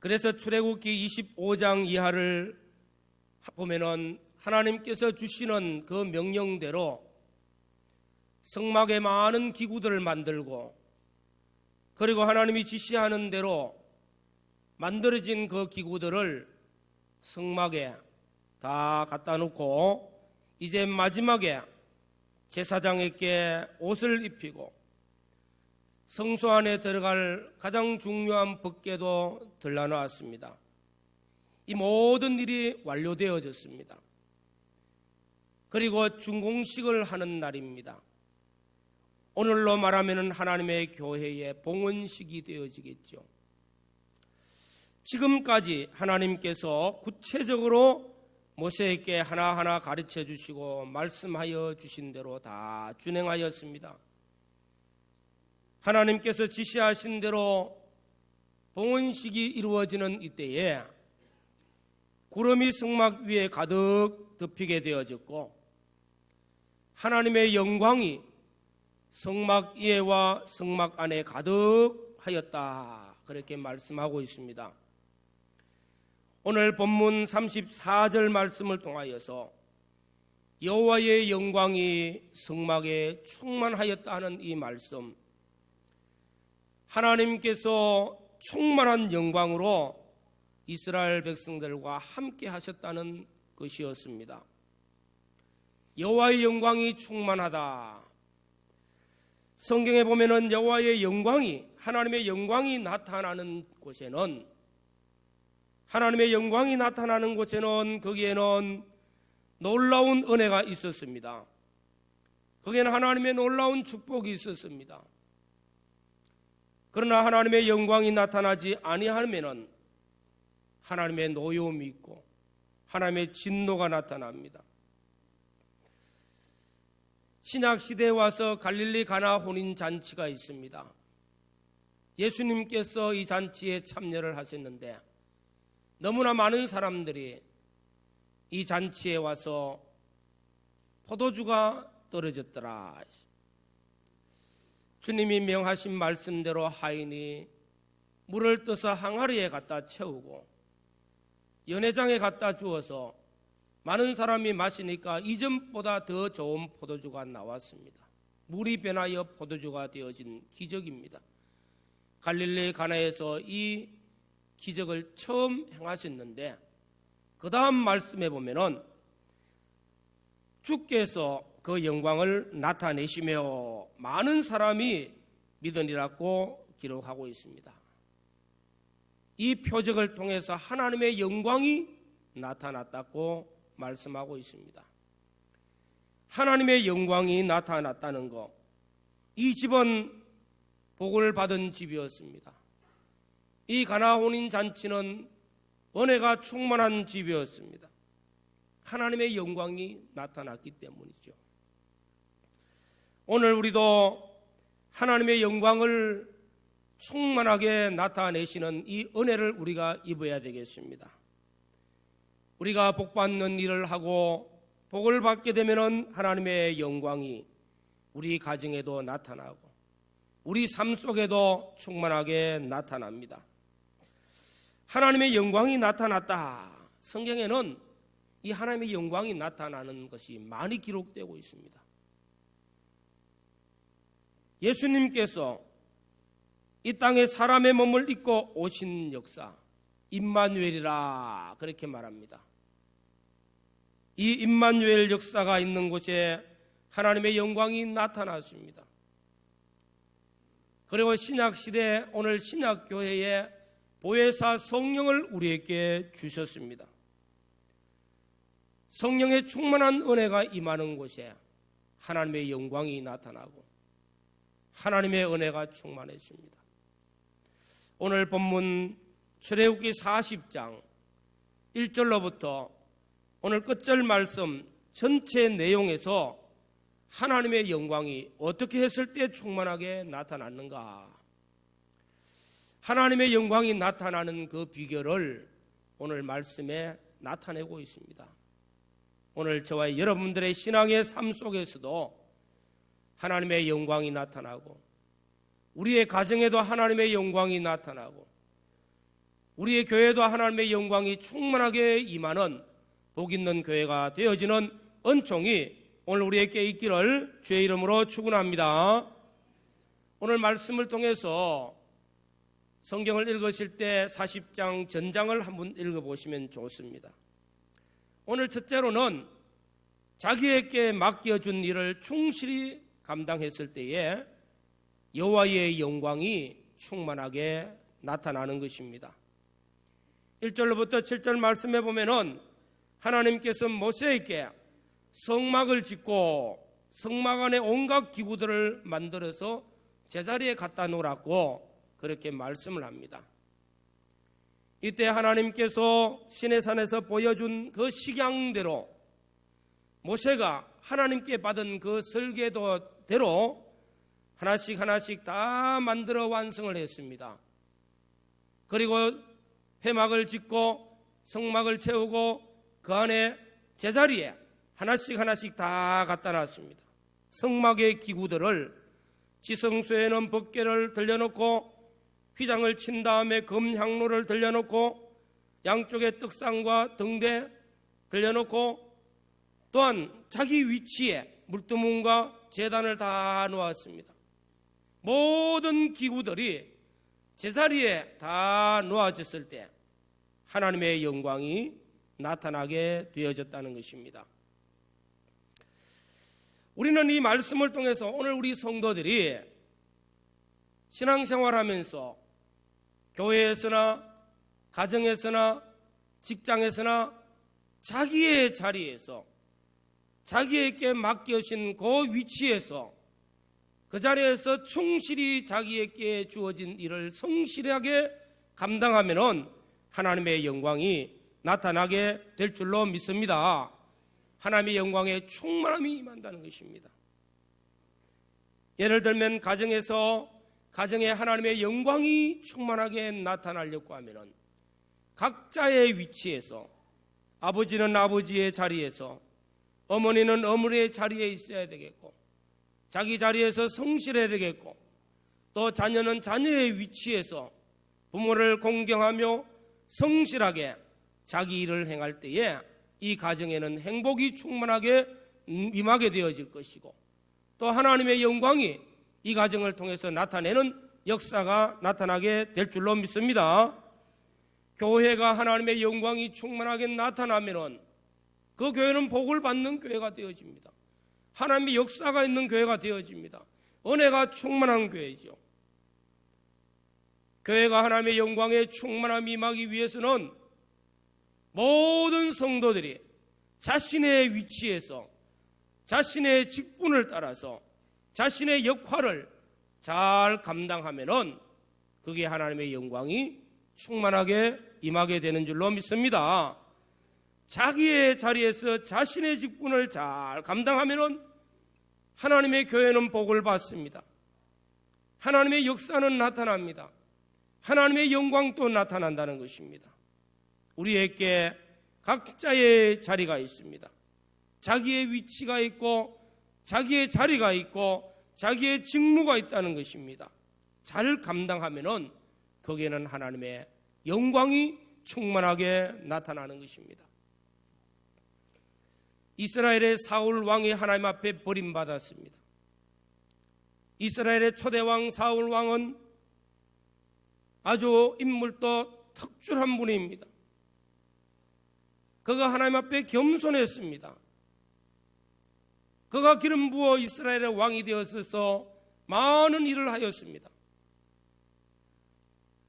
그래서 출애굽기 25장 이하를 보면은 하나님께서 주시는 그 명령대로 성막에 많은 기구들을 만들고, 그리고 하나님이 지시하는 대로 만들어진 그 기구들을 성막에 다 갖다 놓고, 이제 마지막에 제사장에게 옷을 입히고 성소 안에 들어갈 가장 중요한 법궤도 들러놓았습니다. 이 모든 일이 완료되어졌습니다. 그리고 준공식을 하는 날입니다. 오늘로 말하면 하나님의 교회의 봉헌식이 되어지겠죠. 지금까지 하나님께서 구체적으로 모세에게 하나하나 가르쳐 주시고 말씀하여 주신 대로 다 준행하였습니다. 하나님께서 지시하신 대로 봉헌식이 이루어지는 이때에 구름이 성막 위에 가득 덮이게 되어졌고, 하나님의 영광이 성막 위에와 성막 안에 가득하였다, 그렇게 말씀하고 있습니다. 오늘 본문 34절 말씀을 통하여서 여호와의 영광이 성막에 충만하였다는 이 말씀, 하나님께서 충만한 영광으로 이스라엘 백성들과 함께 하셨다는 것이었습니다. 여호와의 영광이 충만하다. 성경에 보면은 여호와의 영광이, 하나님의 영광이 나타나는 곳에는, 하나님의 영광이 나타나는 곳에는 거기에는 놀라운 은혜가 있었습니다. 거기에는 하나님의 놀라운 축복이 있었습니다. 그러나 하나님의 영광이 나타나지 아니하면은 하나님의 노여움이 있고 하나님의 진노가 나타납니다. 신약 시대에 와서 갈릴리 가나 혼인 잔치가 있습니다. 예수님께서 이 잔치에 참여를 하셨는데 너무나 많은 사람들이 이 잔치에 와서 포도주가 떨어졌더라. 주님이 명하신 말씀대로 하인이 물을 떠서 항아리에 갖다 채우고 연회장에 갖다 주어서 많은 사람이 마시니까 이전보다 더 좋은 포도주가 나왔습니다. 물이 변하여 포도주가 되어진 기적입니다. 갈릴리 가나에서 이 기적을 처음 행하셨는데, 그 다음 말씀에 보면은 주께서 그 영광을 나타내시며 많은 사람이 믿으리라고 기록하고 있습니다. 이 표적을 통해서 하나님의 영광이 나타났다고 말씀하고 있습니다. 하나님의 영광이 나타났다는 것, 이 집은 복을 받은 집이었습니다. 이 가나 혼인 잔치는 은혜가 충만한 집이었습니다. 하나님의 영광이 나타났기 때문이죠. 오늘 우리도 하나님의 영광을 충만하게 나타내시는 이 은혜를 우리가 입어야 되겠습니다. 우리가 복받는 일을 하고 복을 받게 되면 하나님의 영광이 우리 가정에도 나타나고 우리 삶 속에도 충만하게 나타납니다. 하나님의 영광이 나타났다. 성경에는 이 하나님의 영광이 나타나는 것이 많이 기록되고 있습니다. 예수님께서 이 땅에 사람의 몸을 입고 오신 역사, 임마누엘이라 그렇게 말합니다. 이 임마누엘 역사가 있는 곳에 하나님의 영광이 나타났습니다. 그리고 신약시대 오늘 신약교회에 보혜사 성령을 우리에게 주셨습니다. 성령의 충만한 은혜가 임하는 곳에 하나님의 영광이 나타나고 하나님의 은혜가 충만했습니다. 오늘 본문 출애굽기 40장 1절로부터 오늘 끝절 말씀 전체 내용에서 하나님의 영광이 어떻게 했을 때 충만하게 나타났는가, 하나님의 영광이 나타나는 그 비결을 오늘 말씀에 나타내고 있습니다. 오늘 저와 여러분들의 신앙의 삶 속에서도 하나님의 영광이 나타나고 우리의 가정에도 하나님의 영광이 나타나고 우리의 교회도 하나님의 영광이 충만하게 임하는 복 있는 교회가 되어지는 은총이 오늘 우리에게 있기를 주의 이름으로 축원합니다. 오늘 말씀을 통해서 성경을 읽으실 때 40장 전장을 한번 읽어보시면 좋습니다. 오늘 첫째로는 자기에게 맡겨준 일을 충실히 감당했을 때에 여호와의 영광이 충만하게 나타나는 것입니다. 1절로부터 7절 말씀해 보면은 하나님께서 모세에게 성막을 짓고 성막 안에 온갖 기구들을 만들어서 제자리에 갖다 놓으라고 그렇게 말씀을 합니다. 이때 하나님께서 시내산에서 보여준 그 식양대로 모세가 하나님께 받은 그 설계도대로 하나씩 다 만들어 완성을 했습니다. 그리고 회막을 짓고 성막을 채우고 그 안에 제자리에 하나씩 다 갖다 놨습니다. 성막의 기구들을 지성소에는 법궤를 들려놓고 휘장을 친 다음에 금향로를 들려놓고 양쪽에 떡상과 등대 들려놓고 또한 자기 위치에 물두문과 제단을 다 놓았습니다. 모든 기구들이 제자리에 다 놓아졌을 때 하나님의 영광이 나타나게 되어졌다는 것입니다. 우리는 이 말씀을 통해서 오늘 우리 성도들이 신앙생활하면서 교회에서나 가정에서나 직장에서나 자기의 자리에서 자기에게 맡겨진 그 위치에서 그 자리에서 충실히 자기에게 주어진 일을 성실하게 감당하면은 하나님의 영광이 나타나게 될 줄로 믿습니다. 하나님의 영광의 충만함이 임한다는 것입니다. 예를 들면 가정에 하나님의 영광이 충만하게 나타나려고 하면은 각자의 위치에서 아버지는 아버지의 자리에서 어머니는 어머니의 자리에 있어야 되겠고 자기 자리에서 성실해야 되겠고 또 자녀는 자녀의 위치에서 부모를 공경하며 성실하게 자기 일을 행할 때에 이 가정에는 행복이 충만하게 임하게 되어질 것이고 또 하나님의 영광이 이 가정을 통해서 나타내는 역사가 나타나게 될 줄로 믿습니다. 교회가 하나님의 영광이 충만하게 나타나면은 그 교회는 복을 받는 교회가 되어집니다. 하나님의 역사가 있는 교회가 되어집니다. 은혜가 충만한 교회죠. 교회가 하나님의 영광에 충만함이 임하기 위해서는 모든 성도들이 자신의 위치에서 자신의 직분을 따라서 자신의 역할을 잘 감당하면은 그게 하나님의 영광이 충만하게 임하게 되는 줄로 믿습니다. 자기의 자리에서 자신의 직분을 잘 감당하면은 하나님의 교회는 복을 받습니다. 하나님의 역사는 나타납니다. 하나님의 영광도 나타난다는 것입니다. 우리에게 각자의 자리가 있습니다. 자기의 위치가 있고 자기의 자리가 있고 자기의 직무가 있다는 것입니다. 잘 감당하면은 거기에는 하나님의 영광이 충만하게 나타나는 것입니다. 이스라엘의 사울 왕이 하나님 앞에 버림받았습니다. 이스라엘의 초대왕 사울 왕은 아주 인물도 특출한 분입니다. 그가 하나님 앞에 겸손했습니다. 그가 기름 부어 이스라엘의 왕이 되었어서 많은 일을 하였습니다.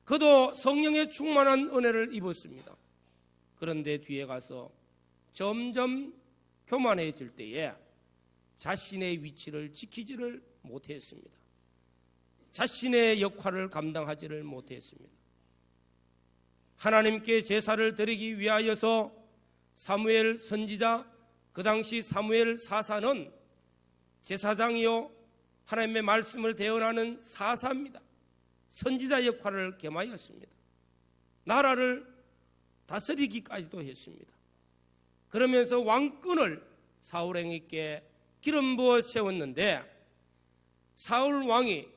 그도 성령의 충만한 은혜를 입었습니다. 그런데 뒤에 가서 점점 교만해질 때에 자신의 위치를 지키지를 못했습니다. 자신의 역할을 감당하지를 못했습니다. 하나님께 제사를 드리기 위하여서 사무엘 선지자, 그 당시 사무엘 사사는 제사장이요 하나님의 말씀을 대언하는 사사입니다. 선지자 역할을 겸하였습니다. 나라를 다스리기까지도 했습니다. 그러면서 왕권을 사울왕에게 기름 부어 세웠는데 사울 왕이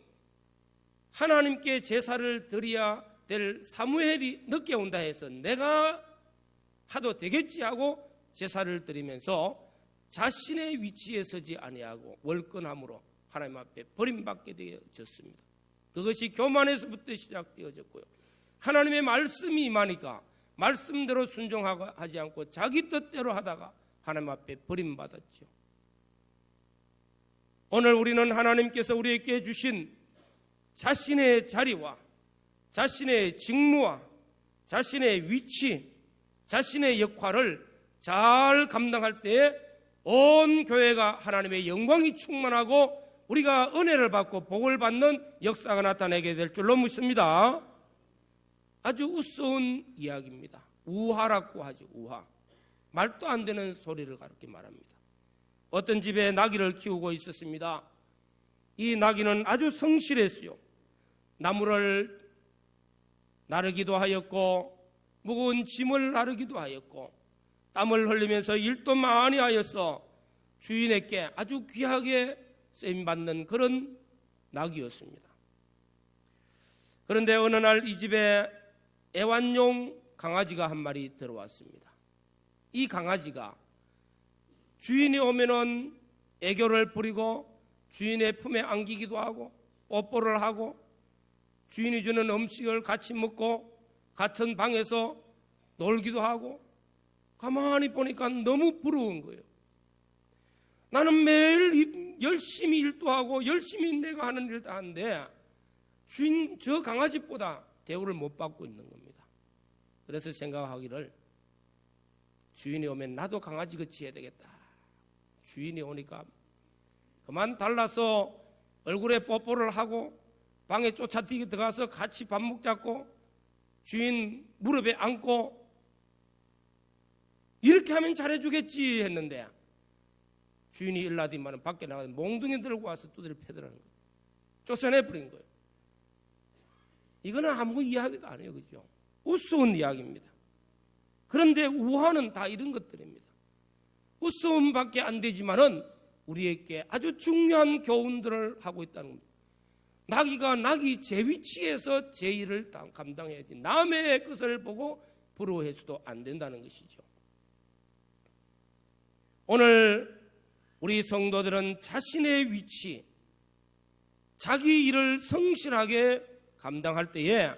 하나님께 제사를 드려야 될 사무엘이 늦게 온다 해서 내가 하도 되겠지 하고 제사를 드리면서 자신의 위치에 서지 아니하고 월권함으로 하나님 앞에 버림받게 되어졌습니다. 그것이 교만에서부터 시작되어졌고요. 하나님의 말씀이 임하니까 말씀대로 순종하지 않고 자기 뜻대로 하다가 하나님 앞에 버림받았죠. 오늘 우리는 하나님께서 우리에게 주신 자신의 자리와 자신의 직무와 자신의 위치, 자신의 역할을 잘 감당할 때에 온 교회가 하나님의 영광이 충만하고 우리가 은혜를 받고 복을 받는 역사가 나타나게 될 줄로 믿습니다. 아주 우스운 이야기입니다. 우화라고 하죠. 우화. 말도 안 되는 소리를 그렇게 말합니다. 어떤 집에 나귀를 키우고 있었습니다. 이 나귀는 아주 성실했어요. 나무를 나르기도 하였고 무거운 짐을 나르기도 하였고 땀을 흘리면서 일도 많이 하여서 주인에게 아주 귀하게 쓰임받는 그런 나귀였습니다. 그런데 어느 날 이 집에 애완용 강아지가 한 마리 들어왔습니다. 이 강아지가 주인이 오면은 애교를 부리고 주인의 품에 안기기도 하고 뽀뽀를 하고 주인이 주는 음식을 같이 먹고 같은 방에서 놀기도 하고 가만히 보니까 너무 부러운 거예요. 나는 매일 열심히 일도 하고 열심히 내가 하는 일도 하는데 주인 저 강아지보다 대우를 못 받고 있는 겁니다. 그래서 생각하기를 주인이 오면 나도 강아지같이 해야 되겠다. 주인이 오니까 그만 달라서 얼굴에 뽀뽀를 하고 방에 쫓아뛰기 들어가서 같이 밥 먹자고 주인 무릎에 앉고 이렇게 하면 잘해주겠지 했는데 주인이 일나디만은 밖에 나가서 몽둥이 들고 와서 두드려 패더라는 거예요. 쫓아내버린 거예요. 이거는 아무 이야기도 아니에요. 그죠? 우스운 이야기입니다. 그런데 우화는 다 이런 것들입니다. 우스움밖에 안 되지만은 우리에게 아주 중요한 교훈들을 하고 있다는 겁니다. 나귀가 나귀 제 위치에서 제 일을 감당해야지 남의 것을 보고 부러워해서도 안 된다는 것이죠. 오늘 우리 성도들은 자신의 위치, 자기 일을 성실하게 감당할 때에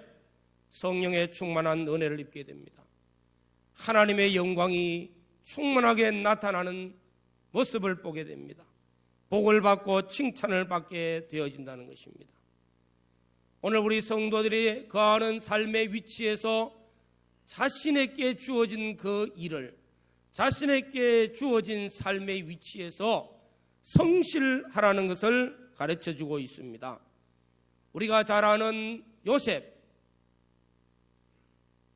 성령의 충만한 은혜를 입게 됩니다. 하나님의 영광이 충만하게 나타나는 모습을 보게 됩니다. 복을 받고 칭찬을 받게 되어진다는 것입니다. 오늘 우리 성도들이 거하는 삶의 위치에서 자신에게 주어진 그 일을 자신에게 주어진 삶의 위치에서 성실하라는 것을 가르쳐주고 있습니다. 우리가 잘 아는 요셉,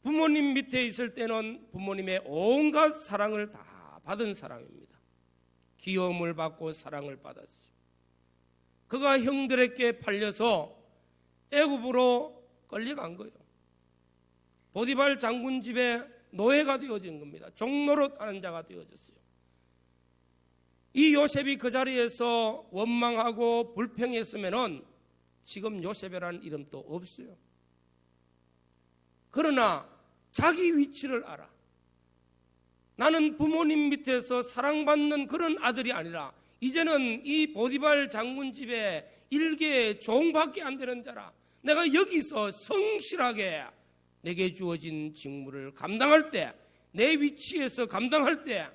부모님 밑에 있을 때는 부모님의 온갖 사랑을 다 받은 사람입니다. 귀여움을 받고 사랑을 받았어요. 그가 형들에게 팔려서 애굽으로 끌려간 거예요. 보디발 장군 집에 노예가 되어진 겁니다. 종노릇 하는 자가 되어졌어요. 이 요셉이 그 자리에서 원망하고 불평했으면은 지금 요셉이라는 이름도 없어요. 그러나 자기 위치를 알아. 나는 부모님 밑에서 사랑받는 그런 아들이 아니라 이제는 이 보디발 장군 집에 일개의 종밖에 안 되는 자라. 내가 여기서 성실하게 내게 주어진 직무를 감당할 때, 내 위치에서 감당할 때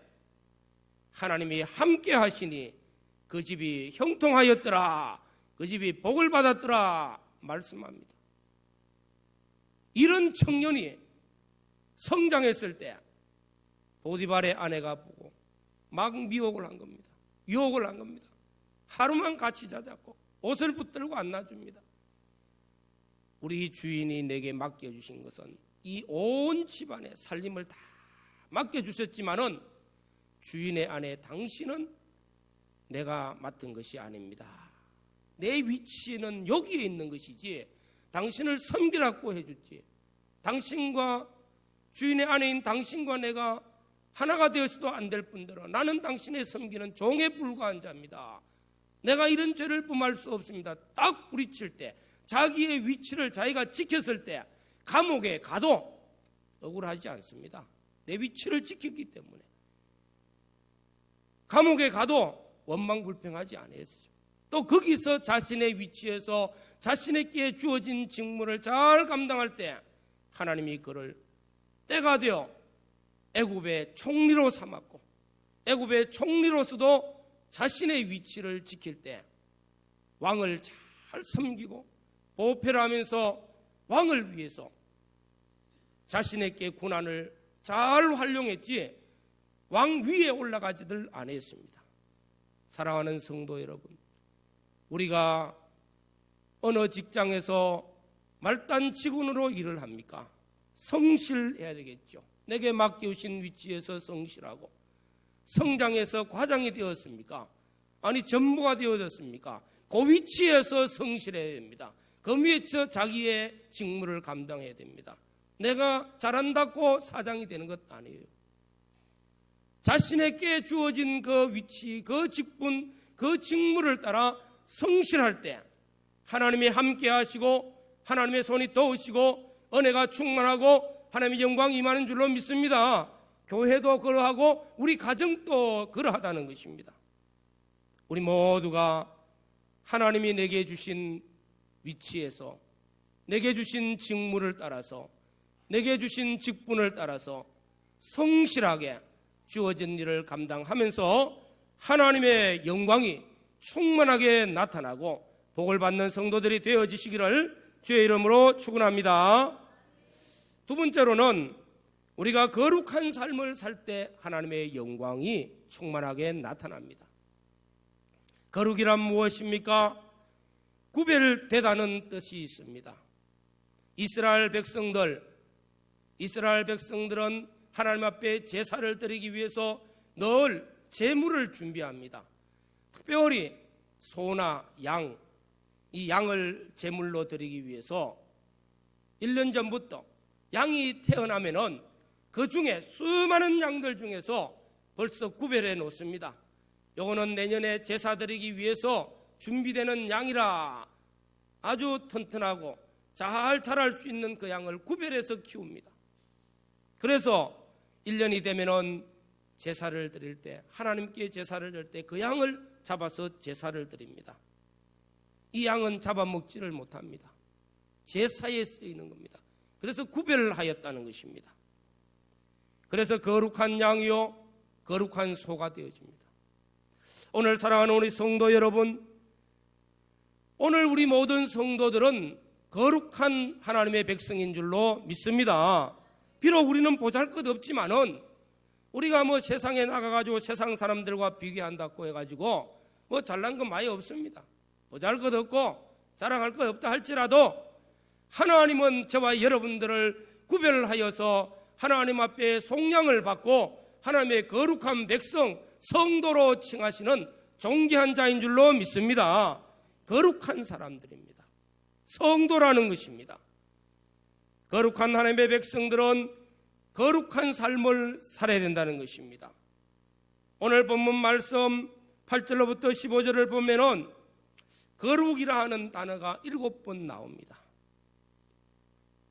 하나님이 함께 하시니 그 집이 형통하였더라, 그 집이 복을 받았더라 말씀합니다. 이런 청년이 성장했을 때 보디발의 아내가 보고 막 미혹을 한 겁니다. 유혹을 한 겁니다. 하루만 같이 자자고 옷을 붙들고 안 놔줍니다. 우리 주인이 내게 맡겨주신 것은 이 온 집안의 살림을 다 맡겨주셨지만은 주인의 아내 당신은 내가 맡은 것이 아닙니다. 내 위치는 여기에 있는 것이지 당신을 섬기라고 해줬지. 당신과 주인의 아내인 당신과 내가 하나가 되어서도 안 될 뿐더러 나는 당신의 섬기는 종에 불과한 자입니다. 내가 이런 죄를 범할 수 없습니다. 딱 부딪힐 때 자기의 위치를 자기가 지켰을 때 감옥에 가도 억울하지 않습니다. 내 위치를 지켰기 때문에. 감옥에 가도 원망불평하지 않았어요. 또 거기서 자신의 위치에서 자신에게 주어진 직무를 잘 감당할 때 하나님이 그를 때가 되어 애굽의 총리로 삼았고, 애굽의 총리로서도 자신의 위치를 지킬 때 왕을 잘 섬기고 보호를 하면서 왕을 위해서 자신에게 고난을 잘 활용했지 왕 위에 올라가지들 않았습니다. 사랑하는 성도 여러분, 우리가 어느 직장에서 말단 직원으로 일을 합니까? 성실해야 되겠죠. 내게 맡겨주신 위치에서 성실하고, 성장해서 과장이 되었습니까? 아니 전무가 되어졌습니까? 그 위치에서 성실해야 됩니다. 그 위에서 자기의 직무를 감당해야 됩니다. 내가 잘한다고 사장이 되는 것 아니에요. 자신에게 주어진 그 위치, 그 직분, 그 직무를 따라 성실할 때 하나님이 함께 하시고 하나님의 손이 도우시고 은혜가 충만하고 하나님의 영광이 임하는 줄로 믿습니다. 교회도 그러하고 우리 가정도 그러하다는 것입니다. 우리 모두가 하나님이 내게 주신 위치에서, 내게 주신 직무를 따라서, 내게 주신 직분을 따라서 성실하게 주어진 일을 감당하면서 하나님의 영광이 충만하게 나타나고 복을 받는 성도들이 되어지시기를 주의 이름으로 축원합니다. 두 번째로는 우리가 거룩한 삶을 살 때 하나님의 영광이 충만하게 나타납니다. 거룩이란 무엇입니까? 구별되다는 뜻이 있습니다. 이스라엘 백성들은 하나님 앞에 제사를 드리기 위해서 늘 제물을 준비합니다. 특별히 소나 양, 이 양을 제물로 드리기 위해서 1년 전부터 양이 태어나면은 그 중에 수많은 양들 중에서 벌써 구별해 놓습니다. 요거는 내년에 제사 드리기 위해서 준비되는 양이라 아주 튼튼하고 잘 자랄 수 있는 그 양을 구별해서 키웁니다. 그래서 1년이 되면은 제사를 드릴 때, 하나님께 제사를 드릴 때 그 양을 잡아서 제사를 드립니다. 이 양은 잡아먹지를 못합니다. 제사에 쓰이는 겁니다. 그래서 구별을 하였다는 것입니다. 그래서 거룩한 양이요 거룩한 소가 되어집니다. 오늘 사랑하는 우리 성도 여러분, 오늘 우리 모든 성도들은 거룩한 하나님의 백성인 줄로 믿습니다. 비록 우리는 보잘것없지만은 우리가 뭐 세상에 나가가지고 세상 사람들과 비교한다고 해가지고 뭐 잘난 건 많이 없습니다. 보잘것없고 자랑할 것 없다 할지라도 하나님은 저와 여러분들을 구별하여서 하나님 앞에 속량을 받고 하나님의 거룩한 백성, 성도로 칭하시는 존귀한 자인 줄로 믿습니다. 거룩한 사람들입니다. 성도라는 것입니다. 거룩한 하나님의 백성들은 거룩한 삶을 살아야 된다는 것입니다. 오늘 본문 말씀 8절로부터 15절을 보면은 거룩이라 하는 단어가 7번 나옵니다.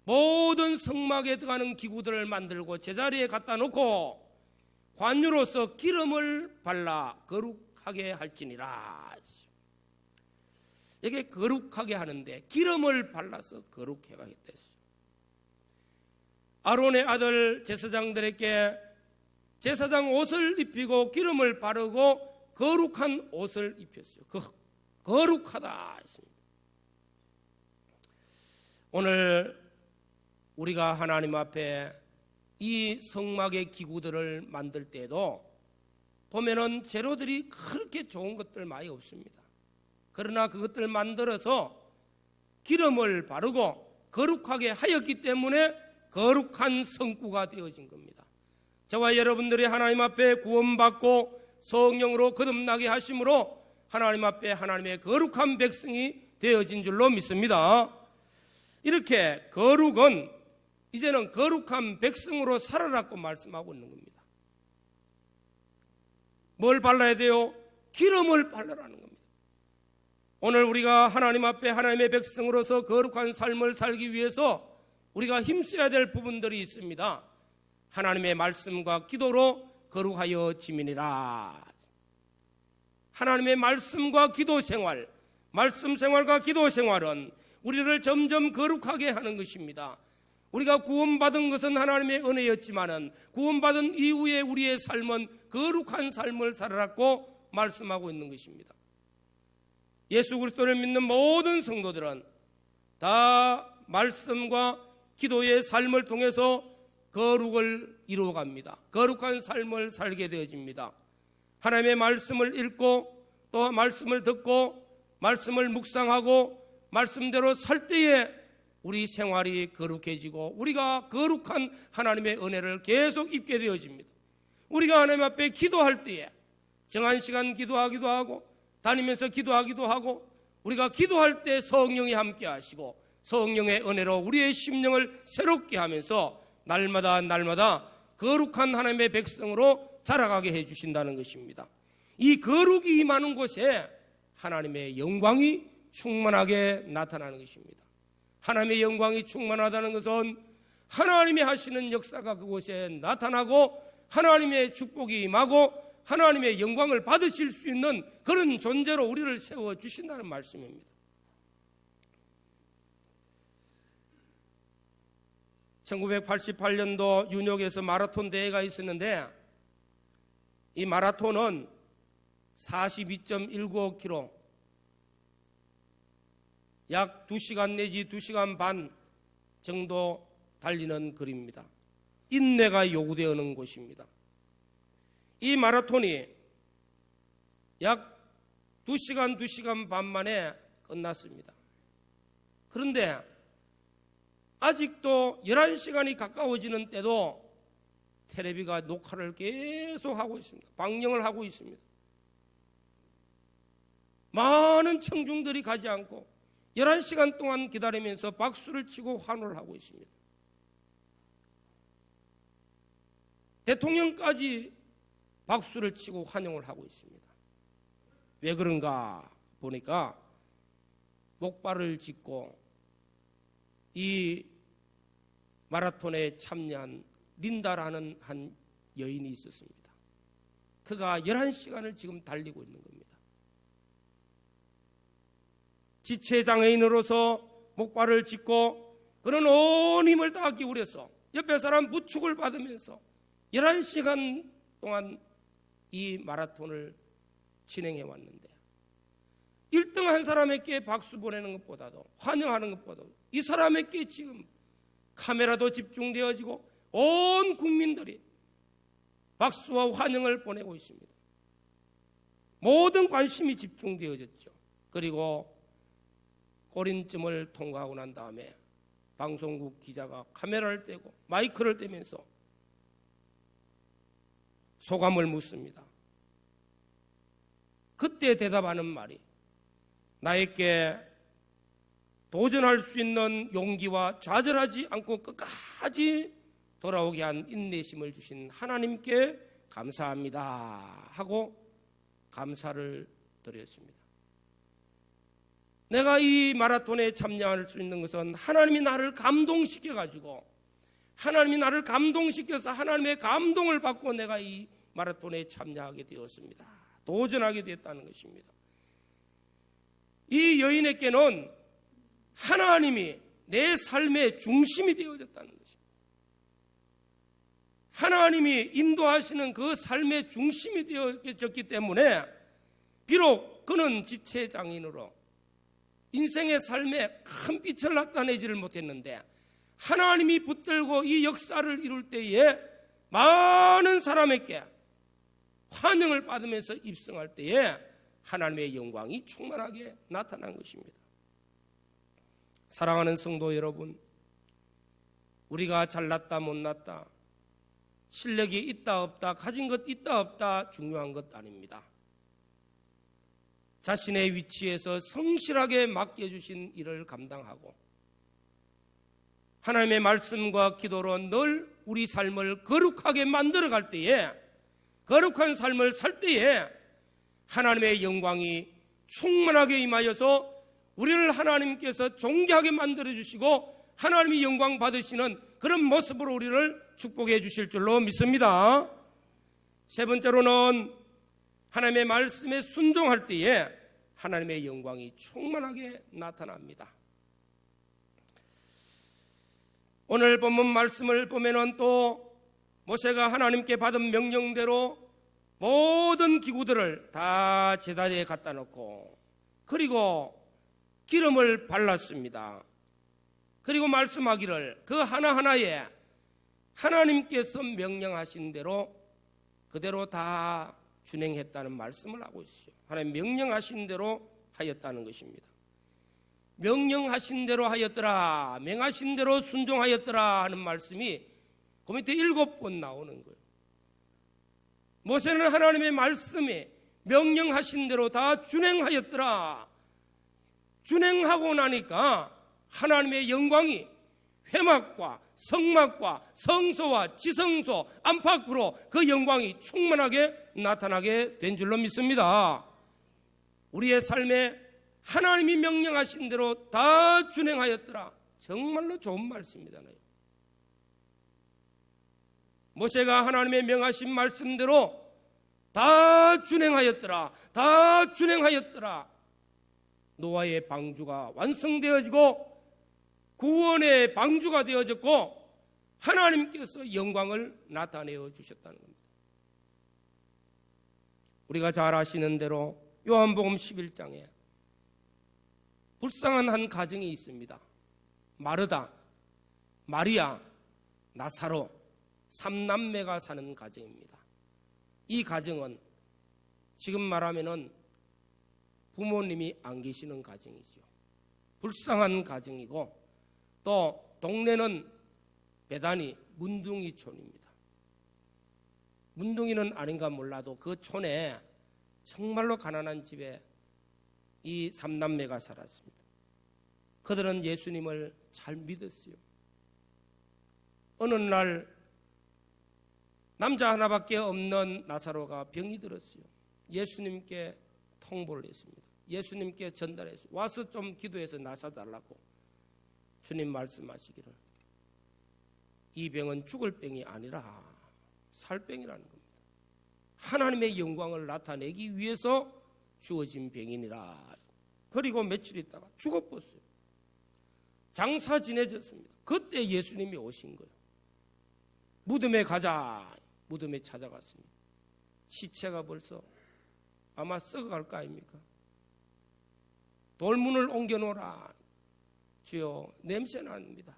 모든 성막에 들어가는 기구들을 만들고 제자리에 갖다 놓고 관유로서 기름을 발라 거룩하게 할지니라. 이게 거룩하게 하는데 기름을 발라서 거룩하게 하겠다. 아론의 아들 제사장들에게 제사장 옷을 입히고 기름을 바르고 거룩한 옷을 입혔어요. 거룩하다 했습니다. 오늘 우리가 하나님 앞에 이 성막의 기구들을 만들 때도 보면은 재료들이 그렇게 좋은 것들 많이 없습니다. 그러나 그것들을 만들어서 기름을 바르고 거룩하게 하였기 때문에 거룩한 성구가 되어진 겁니다. 저와 여러분들이 하나님 앞에 구원받고 성령으로 거듭나게 하심으로 하나님 앞에 하나님의 거룩한 백성이 되어진 줄로 믿습니다. 이렇게 거룩은 이제는 거룩한 백성으로 살아라고 말씀하고 있는 겁니다. 뭘 발라야 돼요? 기름을 발라라는 겁니다. 오늘 우리가 하나님 앞에 하나님의 백성으로서 거룩한 삶을 살기 위해서 우리가 힘써야 될 부분들이 있습니다. 하나님의 말씀과 기도로 거룩하여 지민이라. 하나님의 말씀과 기도 생활, 말씀 생활과 기도 생활은 우리를 점점 거룩하게 하는 것입니다. 우리가 구원받은 것은 하나님의 은혜였지만은 구원받은 이후에 우리의 삶은 거룩한 삶을 살아라고 말씀하고 있는 것입니다. 예수 그리스도를 믿는 모든 성도들은 다 말씀과 기도의 삶을 통해서 거룩을 이루어갑니다. 거룩한 삶을 살게 되어집니다. 하나님의 말씀을 읽고 또 말씀을 듣고 말씀을 묵상하고 말씀대로 살 때에 우리 생활이 거룩해지고 우리가 거룩한 하나님의 은혜를 계속 입게 되어집니다. 우리가 하나님 앞에 기도할 때에 정한 시간 기도하기도 하고 다니면서 기도하기도 하고 우리가 기도할 때 성령이 함께 하시고 성령의 은혜로 우리의 심령을 새롭게 하면서 날마다 거룩한 하나님의 백성으로 자라가게 해주신다는 것입니다. 이 거룩이 임하는 곳에 하나님의 영광이 충만하게 나타나는 것입니다. 하나님의 영광이 충만하다는 것은 하나님이 하시는 역사가 그곳에 나타나고 하나님의 축복이 임하고 하나님의 영광을 받으실 수 있는 그런 존재로 우리를 세워주신다는 말씀입니다. 1988년도 뉴욕에서 마라톤 대회가 있었는데 이 마라톤은 42.195km 약 2시간 내지 2시간 반 정도 달리는 거리입니다. 인내가 요구되는 곳입니다. 이 마라톤이 약 2시간 반 만에 끝났습니다. 그런데 아직도 11시간이 가까워지는 때도 텔레비가 녹화를 계속 하고 있습니다. 방영을 하고 있습니다. 많은 청중들이 가지 않고 11시간 동안 기다리면서 박수를 치고 환호를 하고 있습니다. 대통령까지 박수를 치고 환영을 하고 있습니다. 왜 그런가 보니까 목발을 짚고 이 마라톤에 참여한 린다라는 한 여인이 있었습니다. 그가 11시간을 지금 달리고 있는 겁니다. 지체장애인으로서 목발을 짚고 그런 온 힘을 다 기울여서 옆에 사람 부축을 받으면서 11시간 동안 이 마라톤을 진행해 왔는데 1등 한 사람에게 박수 보내는 것보다도 환영하는 것보다도 이 사람에게 지금 카메라도 집중되어지고 온 국민들이 박수와 환영을 보내고 있습니다. 모든 관심이 집중되어졌죠. 그리고 꼬린쯤을 통과하고 난 다음에 방송국 기자가 카메라를 떼고 마이크를 떼면서 소감을 묻습니다. 그때 대답하는 말이 나에게 도전할 수 있는 용기와 좌절하지 않고 끝까지 돌아오게 한 인내심을 주신 하나님께 감사합니다 하고 감사를 드렸습니다. 내가 이 마라톤에 참여할 수 있는 것은 하나님이 나를 감동시켜가지고 하나님이 나를 감동시켜서 하나님의 감동을 받고 내가 이 마라톤에 참여하게 되었습니다. 도전하게 되었다는 것입니다. 이 여인에게는 하나님이 내 삶의 중심이 되어졌다는 것입니다. 하나님이 인도하시는 그 삶의 중심이 되어졌기 때문에 비록 그는 지체장애인으로 인생의 삶에 큰 빛을 나타내지를 못했는데 하나님이 붙들고 이 역사를 이룰 때에 많은 사람에게 환영을 받으면서 입성할 때에 하나님의 영광이 충만하게 나타난 것입니다. 사랑하는 성도 여러분, 우리가 잘났다 못났다, 실력이 있다 없다, 가진 것 있다 없다 중요한 것 아닙니다. 자신의 위치에서 성실하게 맡겨주신 일을 감당하고 하나님의 말씀과 기도로 늘 우리 삶을 거룩하게 만들어갈 때에, 거룩한 삶을 살 때에 하나님의 영광이 충만하게 임하여서 우리를 하나님께서 존귀하게 만들어주시고 하나님이 영광 받으시는 그런 모습으로 우리를 축복해 주실 줄로 믿습니다. 세 번째로는 하나님의 말씀에 순종할 때에 하나님의 영광이 충만하게 나타납니다. 오늘 본문 말씀을 보면은 또 모세가 하나님께 받은 명령대로 모든 기구들을 다 제단에 갖다 놓고 그리고 기름을 발랐습니다. 그리고 말씀하기를 그 하나하나에 하나님께서 명령하신 대로 그대로 다 준행했다는 말씀을 하고 있어요. 하나님 명령하신 대로 하였다는 것입니다. 명령하신 대로 하였더라, 명하신 대로 순종하였더라 하는 말씀이 그 밑에 7번 나오는 거예요. 모세는 하나님의 말씀에 명령하신 대로 다 준행하였더라. 준행하고 나니까 하나님의 영광이 회막과 성막과 성소와 지성소 안팎으로 그 영광이 충만하게 나타나게 된 줄로 믿습니다. 우리의 삶에 하나님이 명령하신 대로 다 준행하였더라. 정말로 좋은 말씀이잖아요. 모세가 하나님의 명하신 말씀대로 다 준행하였더라. 다 준행하였더라. 노아의 방주가 완성되어지고 구원의 방주가 되어졌고 하나님께서 영광을 나타내어 주셨다는 겁니다. 우리가 잘 아시는 대로 요한복음 11장에 불쌍한 한 가정이 있습니다. 마르다, 마리아, 나사로 3남매가 사는 가정입니다. 이 가정은 지금 말하면은 부모님이 안 계시는 가정이죠. 불쌍한 가정이고 또 동네는 배단이 문둥이촌입니다. 문둥이는 아닌가 몰라도 그 촌에 정말로 가난한 집에 이 3남매가 살았습니다. 그들은 예수님을 잘 믿었어요. 어느 날 남자 하나밖에 없는 나사로가 병이 들었어요. 예수님께 통보를 했습니다. 예수님께 전달했어요. 와서 좀 기도해서 나사달라고. 주님 말씀하시기를 이 병은 죽을 병이 아니라 살 병이라는 겁니다. 하나님의 영광을 나타내기 위해서 주어진 병이니라. 그리고 며칠 있다가 죽어버렸어요. 장사 지내졌습니다. 그때 예수님이 오신 거예요. 무덤에 가자. 무덤에 찾아갔습니다. 시체가 벌써 아마 썩어갈 거 아닙니까? 돌문을 옮겨놓으라. 주여 냄새 납니다.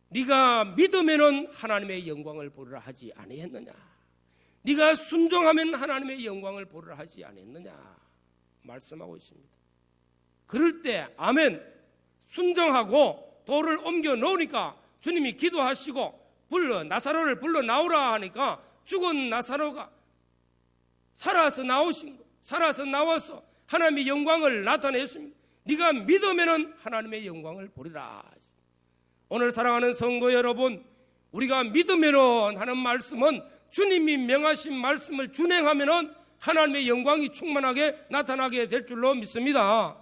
네가 믿으면은 하나님의 영광을 보리라 하지 아니했느냐? 네가 순종하면 하나님의 영광을 보리라 하지 아니했느냐? 말씀하고 있습니다. 그럴 때 아멘 순종하고 돌을 옮겨 놓으니까 주님이 기도하시고 나사로를 불러 나오라 하니까 죽은 나사로가 살아서 나오신 거, 살아서 나와서 하나님의 영광을 나타냈습니다. 네가 믿으면은 하나님의 영광을 보리라. 오늘 사랑하는 성도 여러분, 우리가 믿으면은 하는 말씀은 주님이 명하신 말씀을 준행하면은 하나님의 영광이 충만하게 나타나게 될 줄로 믿습니다.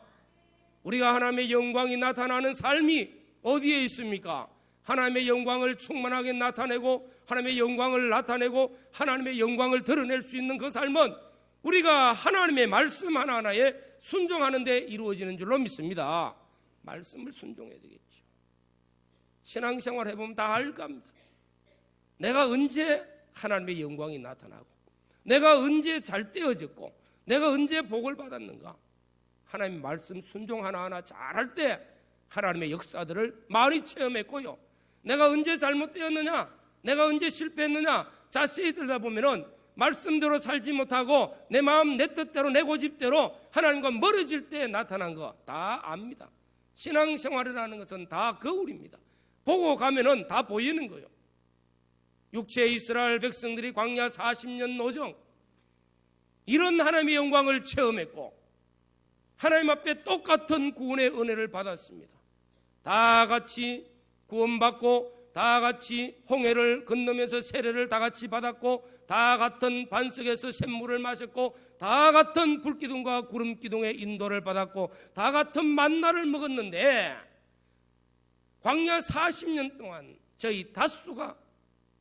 우리가 하나님의 영광이 나타나는 삶이 어디에 있습니까? 하나님의 영광을 충만하게 나타내고 하나님의 영광을 나타내고 하나님의 영광을 드러낼 수 있는 그 삶은 우리가 하나님의 말씀 하나하나에 순종하는 데 이루어지는 줄로 믿습니다. 말씀을 순종해야 되겠죠. 신앙생활 해보면 다 알 겁니다. 내가 언제 하나님의 영광이 나타나고 내가 언제 잘 떼어졌고 내가 언제 복을 받았는가. 하나님의 말씀 순종 하나하나 잘할 때 하나님의 역사들을 많이 체험했고요. 내가 언제 잘못되었느냐, 내가 언제 실패했느냐 자세히 들여다보면은 말씀대로 살지 못하고 내 마음 내 뜻대로 내 고집대로 하나님과 멀어질 때 나타난 거 다 압니다. 신앙생활이라는 것은 다 거울입니다. 보고 가면은 다 보이는 거예요. 육체 이스라엘 백성들이 광야 40년 노정 이런 하나님의 영광을 체험했고 하나님 앞에 똑같은 구원의 은혜를 받았습니다. 다 같이 구원받고 다 같이 홍해를 건너면서 세례를 다 같이 받았고 다 같은 반석에서 샘물을 마셨고 다 같은 불기둥과 구름기둥의 인도를 받았고 다 같은 만나를 먹었는데 광야 40년 동안 저희 다수가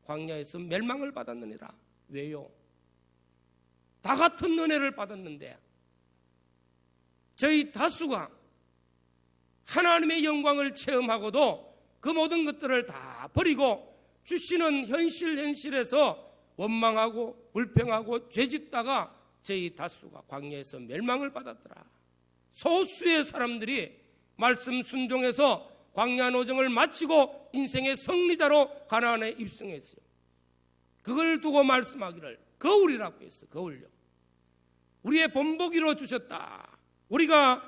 광야에서 멸망을 받았느니라. 왜요? 다 같은 은혜를 받았는데 저희 다수가 하나님의 영광을 체험하고도 그 모든 것들을 다 버리고 주시는 현실에서 원망하고 불평하고 죄짓다가 저희 다수가 광야에서 멸망을 받았더라. 소수의 사람들이 말씀 순종해서 광야 노정을 마치고 인생의 승리자로 가나안에 입성했어요. 그걸 두고 말씀하기를 거울이라고 했어. 거울요. 우리의 본보기로 주셨다. 우리가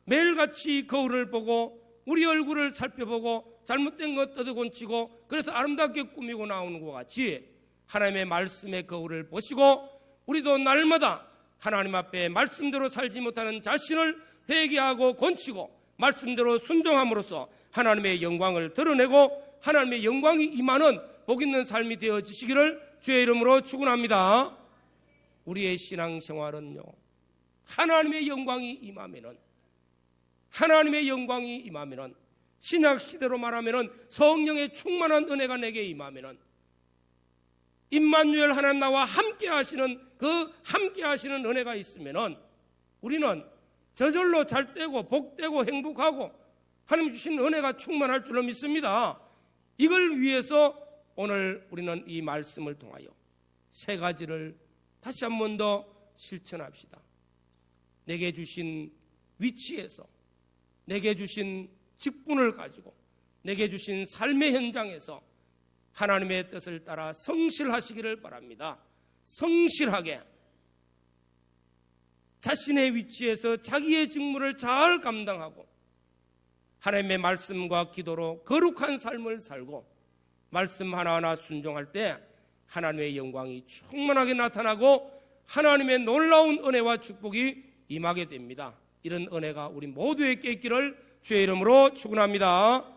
매일같이 거울을 보고 우리 얼굴을 살펴보고 잘못된 것 뜯어곤치고 그래서 아름답게 꾸미고 나오는 것 같이 하나님의 말씀의 거울을 보시고 우리도 날마다 하나님 앞에 말씀대로 살지 못하는 자신을 회개하고 곤치고 말씀대로 순종함으로써 하나님의 영광을 드러내고 하나님의 영광이 임하는 복 있는 삶이 되어지시기를 주의 이름으로 축원합니다. 우리의 신앙생활은요, 하나님의 영광이 임하면은 신약 시대로 말하면은 성령의 충만한 은혜가 내게 임하면은 임마누엘 하나님 나와 함께 하시는 그 함께 하시는 은혜가 있으면은 우리는 저절로 잘되고 복되고 행복하고 하나님 주신 은혜가 충만할 줄로 믿습니다. 이걸 위해서 오늘 우리는 이 말씀을 통하여 세 가지를 다시 한 번 더 실천합시다. 내게 주신 위치에서, 내게 주신 직분을 가지고, 내게 주신 삶의 현장에서 하나님의 뜻을 따라 성실하시기를 바랍니다. 성실하게 자신의 위치에서 자기의 직무를 잘 감당하고 하나님의 말씀과 기도로 거룩한 삶을 살고 말씀 하나하나 순종할 때 하나님의 영광이 충만하게 나타나고 하나님의 놀라운 은혜와 축복이 임하게 됩니다. 이런 은혜가 우리 모두에게 있기를 주의 이름으로 축원합니다.